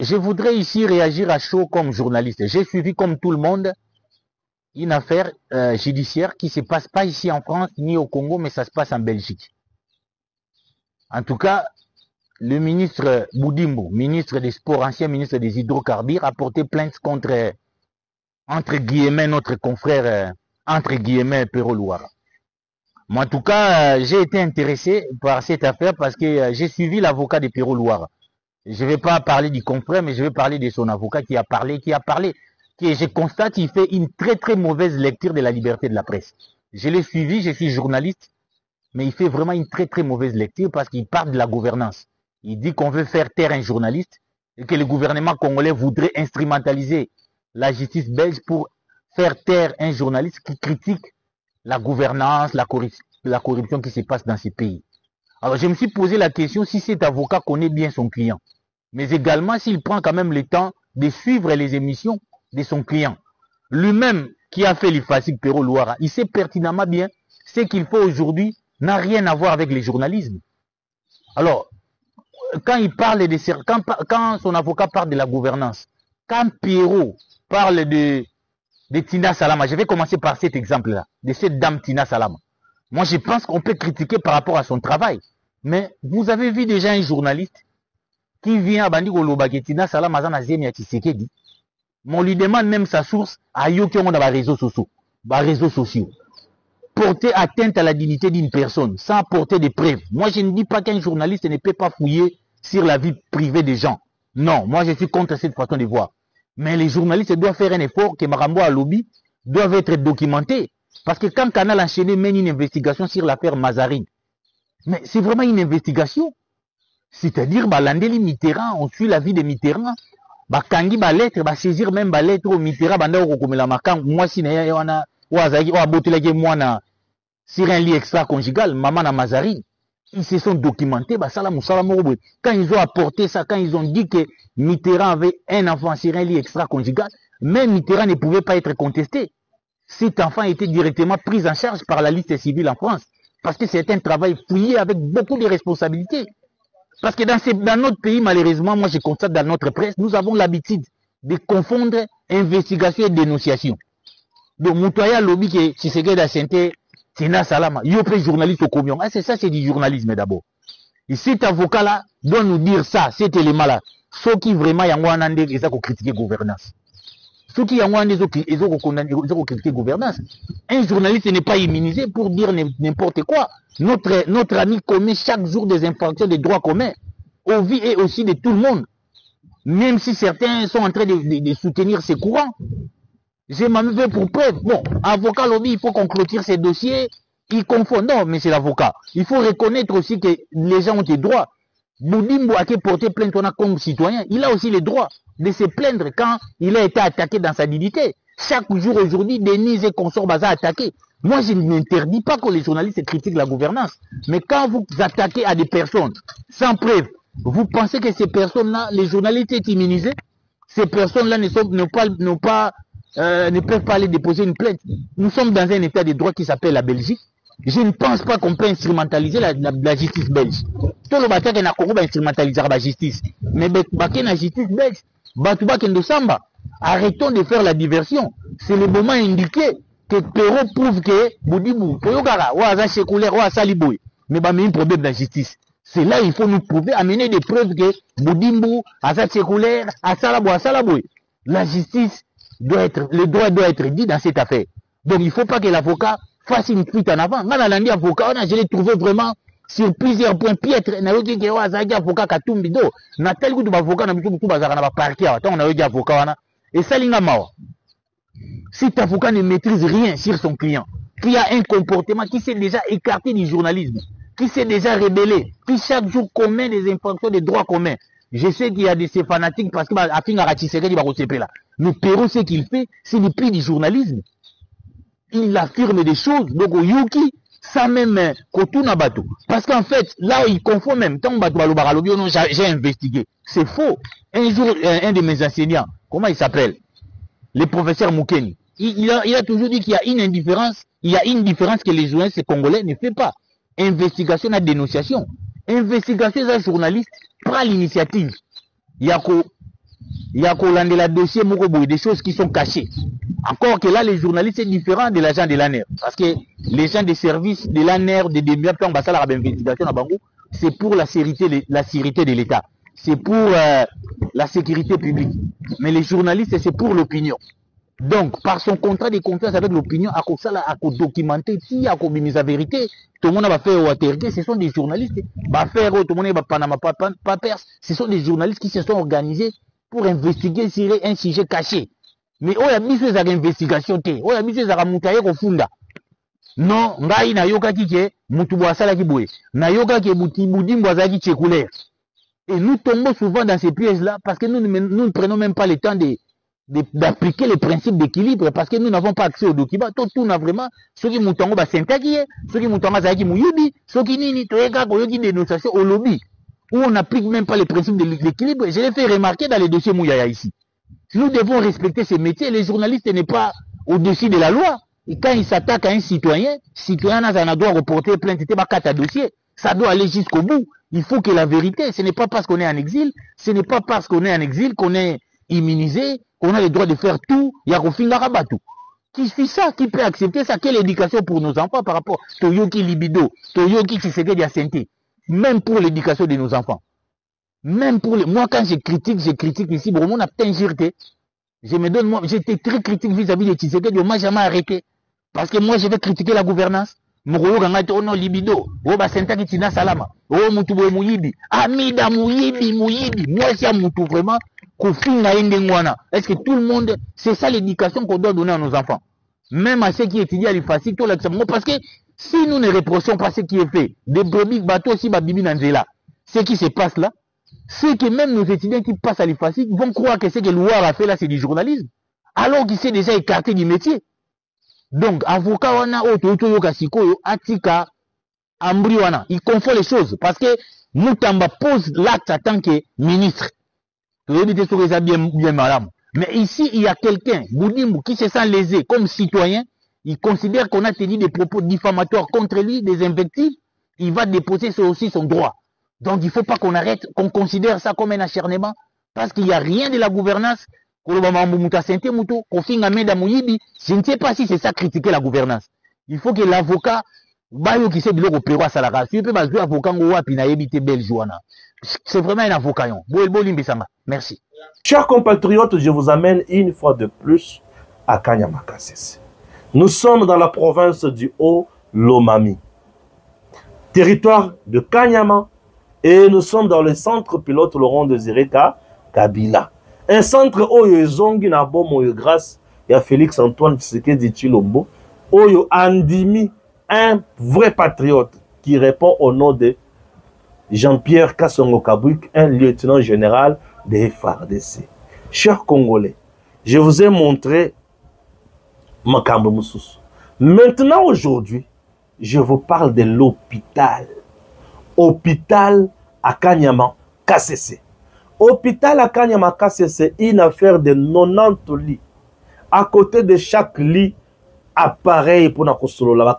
Je voudrais ici réagir à chaud comme journaliste. J'ai suivi comme tout le monde une affaire judiciaire qui ne se passe pas ici en France ni au Congo, mais ça se passe en Belgique. En tout cas, le ministre Boudimbo, ministre des Sports, ancien ministre des Hydrocarbures, a porté plainte contre, entre guillemets, notre confrère, entre guillemets, Pero Luara. Moi, en tout cas, j'ai été intéressé par cette affaire parce que j'ai suivi l'avocat de Pero Luara. Je ne vais pas parler du confrère, mais je vais parler de son avocat qui a parlé, que je constate qu'il fait une très très mauvaise lecture de la liberté de la presse. Je l'ai suivi, je suis journaliste, mais il fait vraiment une très très mauvaise lecture parce qu'il parle de la gouvernance. Il dit qu'on veut faire taire un journaliste et que le gouvernement congolais voudrait instrumentaliser la justice belge pour faire taire un journaliste qui critique la gouvernance, la corruption qui se passe dans ces pays. Alors je me suis posé la question si cet avocat connaît bien son client, mais également s'il prend quand même le temps de suivre les émissions de son client. Lui-même qui a fait l'IFASIC Pero Luara, il sait pertinemment bien ce qu'il faut aujourd'hui n'a rien à voir avec le journalisme. Alors, quand il parle quand son avocat parle de la gouvernance, quand Pierrot parle de Tina Salama, je vais commencer par cet exemple-là, de cette dame Tina Salama. Moi, je pense qu'on peut critiquer par rapport à son travail. Mais vous avez vu déjà un journaliste qui vient à Bandi Koloba Tina Salama Zana Zemia Tshisekedi. On lui demande même sa source à Yoki on a réseaux sociaux. Porter atteinte à la dignité d'une personne sans apporter des preuves. Moi, je ne dis pas qu'un journaliste ne peut pas fouiller sur la vie privée des gens. Non, moi, je suis contre cette façon de voir. Mais les journalistes doivent faire un effort que Marambo a lobby doivent être documentés. Parce que quand Canal Enchaîné mène une investigation sur l'affaire Mazarine, Mais c'est vraiment une investigation. C'est-à-dire, Landeli Mitterrand, on suit la vie de Mitterrand. Kangi lettre, saisir même lettre au Mitterrand, la marquant, moi si sur un lit extra-conjugal, maman na Mazarine. Ils se sont documentés, quand ils ont apporté ça, quand ils ont dit que Mitterrand avait un enfant sur un lit extra-conjugal, même Mitterrand ne pouvait pas être contesté. Cet enfant était directement pris en charge par la liste civile en France. Parce que c'est un travail fouillé avec beaucoup de responsabilités. Parce que dans notre pays, malheureusement, moi je constate dans notre presse, nous avons l'habitude de confondre investigation et dénonciation. Donc, Moutouaya lobby que Tshisekedi a senté, Tina Salama, Yopé journaliste au combien. Ah, c'est ça, c'est du journalisme d'abord. Et cet avocat-là doit nous dire ça, cet élément-là. Ceux qui vraiment y ont critiqué gouvernance. Ceux qui ont critiqué gouvernance. Un journaliste n'est pas immunisé pour dire n'importe quoi. Notre ami commet chaque jour des infractions des droits communs, aux vies et aussi de tout le monde. Même si certains sont en train de soutenir ces courants. J'ai même fait pour preuve. Bon, avocat lobby, il faut qu'on clôture ces dossiers. Il confond. Non, mais c'est l'avocat. Il faut reconnaître aussi que les gens ont des droits. Boudimbo a porté plainte comme citoyen. Il a aussi le droit de se plaindre quand il a été attaqué dans sa dignité. Chaque jour aujourd'hui, Denise et consorts Baza attaqués. Moi, je n'interdis pas que les journalistes critiquent la gouvernance. Mais quand vous attaquez à des personnes sans preuve, vous pensez que ces personnes-là, les journalistes sont immunisés? Ces personnes-là ne peuvent pas aller déposer une plainte. Nous sommes dans un état de droit qui s'appelle la Belgique. Je ne pense pas qu'on peut instrumentaliser la justice belge. Tout le bataille n'a pas instrumentaliser la justice. Mais la justice belge, arrêtons de faire la diversion. C'est le moment indiqué que Perrault prouve que Boudibou, Toyogara, Ouaza Chekoulé, Ouaza Liboui, mais il y a un problème de la justice. C'est là qu'il faut nous prouver, amener des preuves que Boudimbo, Ouaza Chekoulé, Assalabou, Assalabou. La justice le droit doit être dit dans cette affaire. Donc il ne faut pas que l'avocat fasse une fuite en avant. Moi, je l'ai trouvé vraiment sur plusieurs points piètres. Je l'ai dit que avocat Katumbido. Je l'ai dit que l'avocat et ça, cet avocat ne maîtrise rien sur son client, qui a un comportement qui s'est déjà écarté du journalisme, qui s'est déjà rébellé, qui chaque jour commet des infractions des droits communs. Je sais qu'il y a de ces fanatiques parce qu'il a fini à Tshisekedi va recevoir là. Mais Perrault, ce qu'il fait, c'est le prix du journalisme. Il affirme des choses. Donc, au Yuki, ça même, Kotuna Bato. Parce qu'en fait, là, il confond même. Tant que j'ai investigué. C'est faux. Un jour, un de mes enseignants, comment il s'appelle? Le professeur Moukeni. Il a toujours dit qu'il y a une indifférence. Il y a une différence que les journalistes congolais ne font pas. Investigation à dénonciation. Investigation d'un journaliste prend l'initiative. Il y a la dossier des choses qui sont cachées. Encore que là, les journalistes, c'est différent de l'agent de l'ANER. Parce que les gens des services de l'ANER, des débuts, c'est pour la sécurité de l'État. C'est pour la sécurité publique. Mais les journalistes, c'est pour l'opinion. Donc, par son contrat de confiance avec l'opinion, à documenter, si à la vérité, tout le monde va faire Watergate, ce sont des journalistes. Va faire tout le monde va Panama Papers, ce sont des journalistes qui se sont organisés pour investiguer sur un sujet caché. Mais il y a mis ces investigations, il y a mis ces moutaye kofunda. Non, ngai na yoka kike mutu bwasala kibwe. Na yoka ke budi mbwazaki tchekoulère. Et nous tombons souvent dans ces pièges-là parce que nous ne prenons même pas le temps d'appliquer les principes d'équilibre parce que nous n'avons pas accès aux documents. Tout n'a vraiment, ceux qui moutongo ba sentaki, ceux qui moutongo zaki mouyibi, ceux qui nini, toyeka koyoki dénonciation au lobby, où on n'applique même pas les principes de l'équilibre. Je l'ai fait remarquer dans les dossiers Mouyaya ici. Nous devons respecter ces métiers. Les journalistes n'est pas au-dessus de la loi. Et quand ils s'attaquent à un citoyen doit reporter plainte, dossier. Ça doit aller jusqu'au bout. Il faut que la vérité, ce n'est pas parce qu'on est en exil, ce n'est pas parce qu'on est en exil qu'on est immunisé, qu'on a le droit de faire tout, il y a tout. Qui fait ça? Qui peut accepter ça? Quelle éducation pour nos enfants par rapport à Toyoki Libido, Toyoki Tshisekedi a senté? Même pour l'éducation de nos enfants. Même pour moi, quand je critique ici, bon, on a peut-être j'étais très critique vis-à-vis de Tshisekedi, on m'a jamais arrêté. Parce que moi, je vais critiquer la gouvernance. Ono libido, sentaki tina salama, mutu muyibi, amida muyibi, moi c'est mutu vraiment, est-ce que tout le monde, c'est ça l'éducation qu'on doit donner à nos enfants? Même à ceux qui étudient à l'IFACI, parce que Si nous ne reprochons pas ce qui est fait, des brebis bateaux aussi, Babibi Nanzela, ce qui se passe là, c'est que même nos étudiants qui passent à l'IFASI vont croire que ce que Loire a fait là, c'est du journalisme, alors qu'il s'est déjà écarté du métier. Donc, avocat wana oto yokasiko atika ambri wana, il confond les choses parce que Moutamba pose l'acte en tant que ministre. Bien madame. Mais ici, il y a quelqu'un, Boudimou, qui se sent lésé comme citoyen. Il considère qu'on a tenu des propos diffamatoires contre lui, des invectives. Il va déposer aussi son droit. Donc, il ne faut pas qu'on arrête, qu'on considère ça comme un acharnement. Parce qu'il n'y a rien de la gouvernance. Je ne sais pas si c'est ça critiquer la gouvernance. Il faut que l'avocat, c'est vraiment un avocat. Merci. Chers compatriotes, je vous amène une fois de plus à Kanyama-Kasese. Nous sommes dans la province du Haut-Lomami, territoire de Kanyama, et nous sommes dans le centre pilote Laurent Désiré Kabila. Un centre où il y a grâce à Félix Antoine Tshisekedi Tshilombo, où il y a Andimi, un vrai patriote qui répond au nom de Jean-Pierre Kassongo Kabouik, un lieutenant général des FARDC. Chers Congolais, je vous ai montré Makambo Moussous. Maintenant, aujourd'hui, je vous parle de l'hôpital. Hôpital à Kanyama-Kasese. Hôpital à Kanyama-Kasese, une affaire de 90 lits. À côté de chaque lit, appareil pour la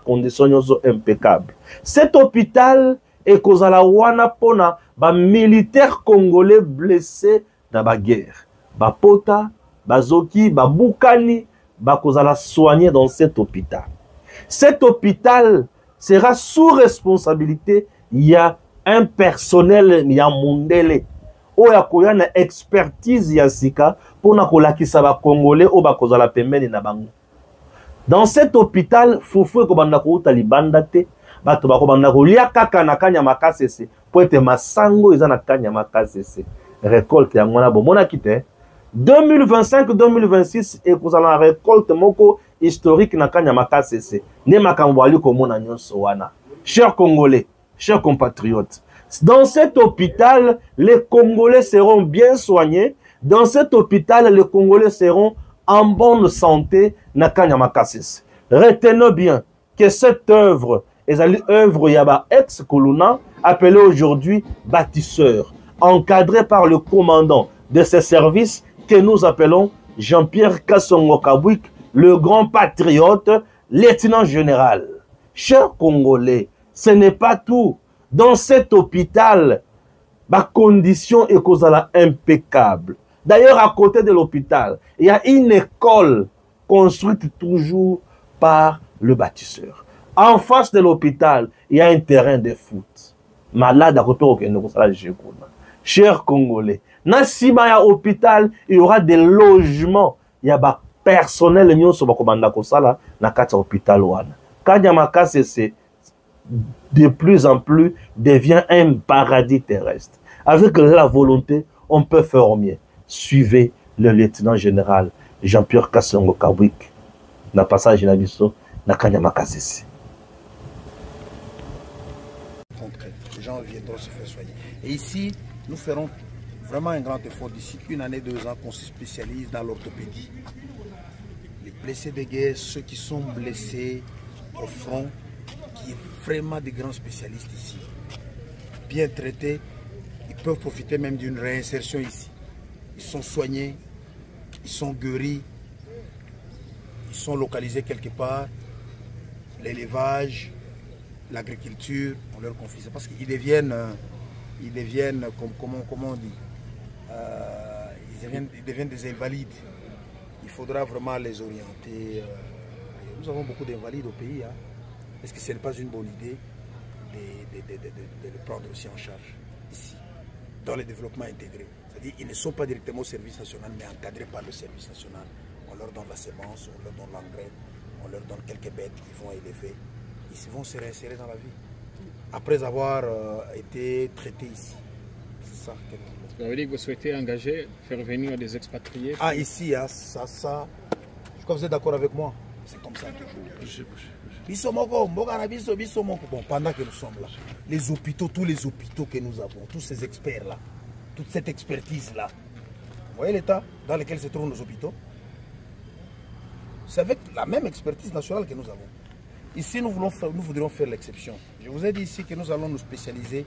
condition impeccable. Cet hôpital est cause à la wana pona ba militaires congolais blessés dans la guerre. Ba pota, ba zoki, ba boukani, ba cause à la soigner dans cet hôpital. Cet hôpital sera sous responsabilité. Il y a un personnel, il y a mondele. Il y a une expertise yasika pour na kolakisa ba congolais ou ba cause à la pembeni na bango. Dans cet hôpital, Foufou et Kobandako Talibandate, Bato Bakobandako Liakaka na Kanyama-Kasese, pour être Masango, ils ont na Kanyama-Kasese. Récolte Yangwana Bomona Kite. 2025-2026, et vous allez la récolte moko historique na Kanyama-Kasese. Ne Makambwali Komona Nyonsowana. Chers Congolais, chers compatriotes, dans cet hôpital, les Congolais seront bien soignés. Dans cet hôpital, les Congolais seront en bonne santé na Kanyama-Kasese. Retenez bien que cette œuvre est une œuvre Yaba ex-Koluna, appelée aujourd'hui bâtisseur, encadré par le commandant de ces services que nous appelons Jean-Pierre Kassongo Kabouik, le grand patriote, lieutenant général. Chers Congolais, ce n'est pas tout. Dans cet hôpital, ma condition est causale impeccable. D'ailleurs, à côté de l'hôpital, il y a une école construite toujours par le bâtisseur. En face de l'hôpital, il y a un terrain de foot. Malade à côté de chers Congolais, dans ce hôpital, il y aura des logements. Il y a des personnel qui sont dans l'hôpital. Kanyama-Kasese, de plus en plus, devient un paradis terrestre. Avec la volonté, on peut faire mieux. Suivez le lieutenant général Jean-Pierre Kassongo Kabouik dans le passage de l'Abisso dans Kanyama-Kasese. Les gens viendront se faire soigner. Et ici, nous ferons vraiment un grand effort d'ici 1 année, 2 ans qu'on se spécialise dans l'orthopédie. Les blessés de guerre, ceux qui sont blessés au front, qui est vraiment des grands spécialistes ici. Bien traités, ils peuvent profiter même d'une réinsertion ici. Ils sont soignés, ils sont guéris, ils sont localisés quelque part. L'élevage, l'agriculture, on leur confie ça parce qu'ils deviennent, comment on dit, ils deviennent des invalides. Il faudra vraiment les orienter. Nous avons beaucoup d'invalides au pays. Hein. Est-ce que ce n'est pas une bonne idée de les prendre aussi en charge ici, dans le développement intégré? C'est-à-dire qu'ils ne sont pas directement au service national, mais encadrés par le service national. On leur donne la semence, on leur donne l'engrais, on leur donne quelques bêtes qu'ils vont élever. Ils vont se réinsérer dans la vie. Après avoir été traités ici. C'est ça. Vous avez dit que vous souhaitez engager, faire venir des expatriés? Ah, ici, hein, ça. Je crois que vous êtes d'accord avec moi. C'est comme ça toujours. Bisomoko, Bisomoko. Bon, pendant que nous sommes là, les hôpitaux, tous les hôpitaux que nous avons, tous ces experts-là, toute cette expertise-là, vous voyez l'état dans lequel se trouvent nos hôpitaux? C'est avec la même expertise nationale que nous avons. Ici, nous voudrions faire l'exception. Je vous ai dit ici que nous allons nous spécialiser,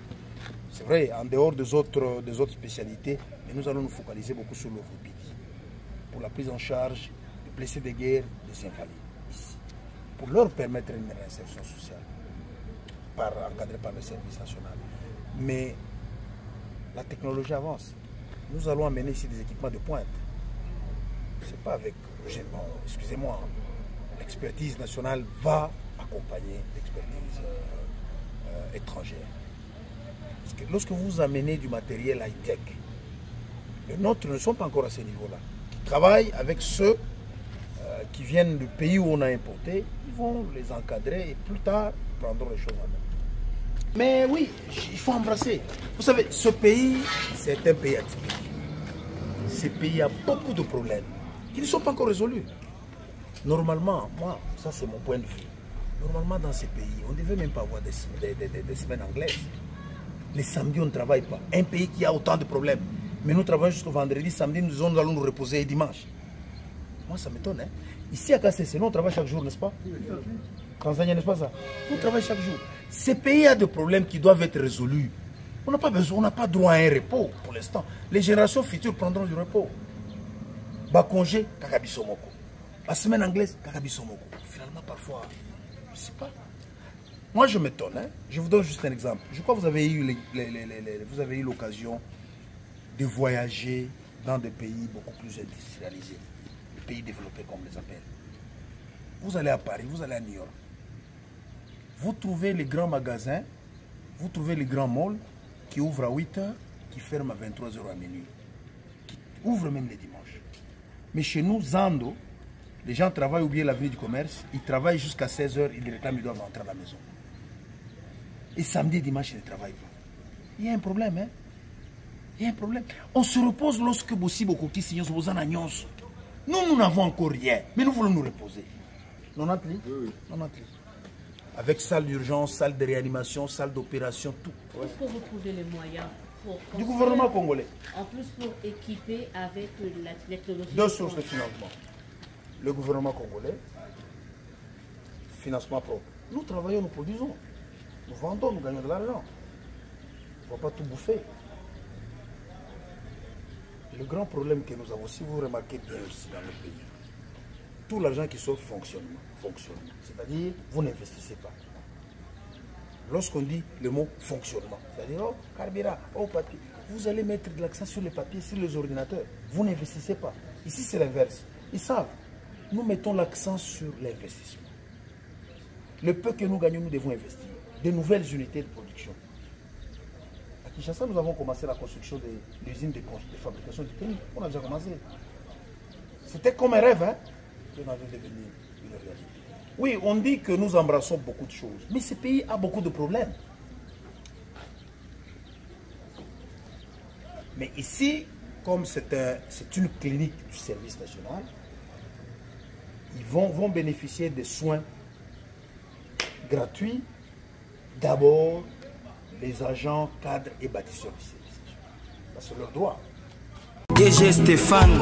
c'est vrai, en dehors des autres spécialités, mais nous allons nous focaliser beaucoup sur l'orthopédie, pour la prise en charge des blessés de guerre, des invalides, ici, pour leur permettre une réinsertion sociale, encadrée par le service national. Mais la technologie avance. Nous allons amener ici des équipements de pointe. C'est pas avec, bon, excusez-moi, l'expertise nationale va accompagner l'expertise étrangère. Parce que lorsque vous amenez du matériel high-tech, les nôtres ne sont pas encore à ce niveau-là. Ils travaillent avec ceux qui viennent du pays où on a importé, ils vont les encadrer et plus tard, ils prendront les choses en main. Mais oui, il faut embrasser. Vous savez, ce pays, c'est un pays atypique. Ce pays a beaucoup de problèmes qui ne sont pas encore résolus. Normalement, moi, ça c'est mon point de vue. Normalement, dans ces pays, on ne devait même pas avoir des semaines anglaises. Les samedis, on ne travaille pas. Un pays qui a autant de problèmes. Mais nous travaillons jusqu'au vendredi, samedi, nous allons nous reposer et dimanche. Moi, ça m'étonne. Hein? Ici, à KCC, nous, on travaille chaque jour, n'est-ce pas? Tanzanie, n'est-ce pas ça? On travaille chaque jour. Ces pays ont des problèmes qui doivent être résolus. On n'a pas besoin, on n'a pas droit à un repos pour l'instant. Les générations futures prendront du repos. Bas congé, kakabisomoko. La semaine anglaise, kakabisomoko. Finalement, parfois, je ne sais pas. Moi, je m'étonne. Hein? Je vous donne juste un exemple. Je crois que vous avez eu l'occasion de voyager dans des pays beaucoup plus industrialisés. Des pays développés, comme on les appelle. Vous allez à Paris, vous allez à New York. Vous trouvez les grands magasins, vous trouvez les grands malls qui ouvrent à 8 h, qui ferment à 23 h à minuit. Qui ouvrent même les dimanches. Mais chez nous, Zando, les gens travaillent ou bien l'avenue du commerce, ils travaillent jusqu'à 16 h, ils réclament, ils doivent rentrer à la maison. Et samedi et dimanche, ils ne travaillent pas. Il y a un problème, hein? Il y a un problème. On se repose lorsque Bossi Bokoki signe se pose en agnon. Nous n'avons encore rien, mais nous voulons nous reposer. Non, oui. Non, avec salle d'urgence, salle de réanimation, salle d'opération, tout. Où est-ce que vous trouvez les moyens du gouvernement congolais? En plus pour équiper avec la technologie. Deux sources de financement. Le gouvernement congolais, financement propre. Nous travaillons, nous produisons. Nous vendons, nous gagnons de l'argent. On ne va pas tout bouffer. Le grand problème que nous avons, si vous remarquez bien aussi dans le pays, tout l'argent qui sort fonctionnement. C'est-à-dire, vous n'investissez pas. Lorsqu'on dit le mot fonctionnement, c'est-à-dire, oh, carburant, oh, papier, vous allez mettre de l'accent sur les papiers, sur les ordinateurs. Vous n'investissez pas. Ici, c'est l'inverse. Ils savent. Nous mettons l'accent sur l'investissement. Le peu que nous gagnons, nous devons investir. De nouvelles unités de production. À Kinshasa, nous avons commencé la construction de l'usine de fabrication du tennis. On a déjà commencé. C'était comme un rêve, hein, que nous avions devenu une réalité. Oui, on dit que nous embrassons beaucoup de choses, mais ce pays a beaucoup de problèmes. Mais ici, comme c'est une clinique du service national, ils vont bénéficier des soins gratuits. D'abord, les agents, cadres et bâtisseurs du service national. C'est leur droit. DG Stéphane.